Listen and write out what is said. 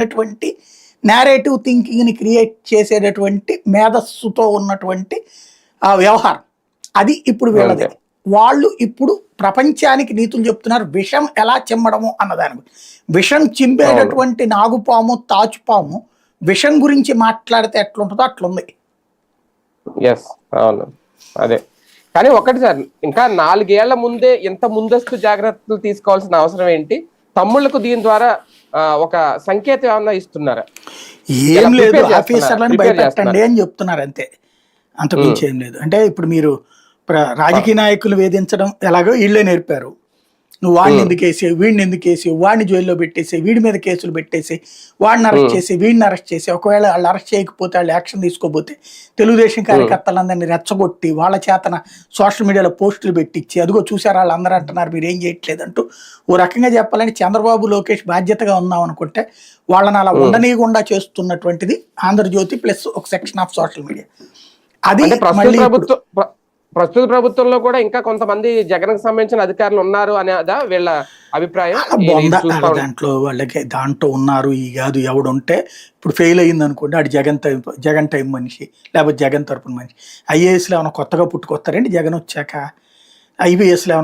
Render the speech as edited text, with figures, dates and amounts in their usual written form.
ఉన్నటువంటి narrative థింకింగ్ని create చేసేటటువంటి మేధస్సుతో ఉన్నటువంటి ఆ వ్యవహారం అది ఇప్పుడు వీళ్ళది. వాళ్ళు ఇప్పుడు ప్రపంచానికి నీతులు చెప్తున్నారు, విషం ఎలా చిమ్మడము అన్నదాని గురించి. విషం చింపేటటువంటి నాగుపాము తాచుపాము విషం గురించి మాట్లాడితే ఎట్లుంటుందో అట్లుంది. అవును, అదే. కానీ ఒకటి సార్, ఇంకా 4 ఏళ్ల ముందే ఇంత ముందస్తు జాగ్రత్తలు తీసుకోవాల్సిన అవసరం ఏంటి? తమ్ముళ్లకు దీని ద్వారా ఒక సంకేతం ఏమన్నా ఇస్తున్నారా? ఏం లేదు, ఆఫీసర్లను భయపెట్టండి అని చెప్తున్నారు అంతే, అంతకుమించి ఏం లేదు. అంటే ఇప్పుడు మీరు రాజకీయ నాయకులు వేధించడం ఎలాగో వీళ్ళే నేర్పారు. నువ్వు వాడిని ఎందుకు వేసేవి, వీడిని ఎందుకు వేసేవి, వాడిని జైల్లో పెట్టేసి, వీడి మీద కేసులు పెట్టేసి, వాడిని అరెస్ట్ చేసి, వీడిని అరెస్ట్ చేసి, ఒకవేళ వాళ్ళు అరెస్ట్ చేయకపోతే, వాళ్ళు యాక్షన్ తీసుకోపోతే తెలుగుదేశం కార్యకర్తలందరినీ రెచ్చగొట్టి వాళ్ళ చేతన సోషల్ మీడియాలో పోస్టులు పెట్టించి, అదిగో చూసారు వాళ్ళందరూ అంటున్నారు మీరు ఏం చేయట్లేదంటూ. ఓ రకంగా చెప్పాలంటే చంద్రబాబు లోకేష్ బాధ్యతగా ఉన్నాం అనుకుంటే వాళ్ళని అలా ఉండనీయకుండా చేస్తున్నటువంటిది ఆంధ్రజ్యోతి ప్లస్ ఒక సెక్షన్ ఆఫ్ సోషల్ మీడియా. అది ప్రస్తుత ప్రభుత్వంలో కూడా ఇంకా కొంతమంది జగన్ కు సంబంధించిన అధికారులు ఉన్నారు అనేదా వీళ్ళ అభిప్రాయం? దాంట్లో వాళ్ళకి దాంట్లో ఉన్నారు ఈ కాదు ఎవడుంటే ఇప్పుడు ఫెయిల్ అయ్యింది అనుకోండి, అటు జగన్ టైం మనిషి లేకపోతే జగన్ తరపున మనిషి. IAS లో ఏమైనా కొత్తగా పుట్టుకొస్తారండి జగన్ వచ్చాక? IPS లో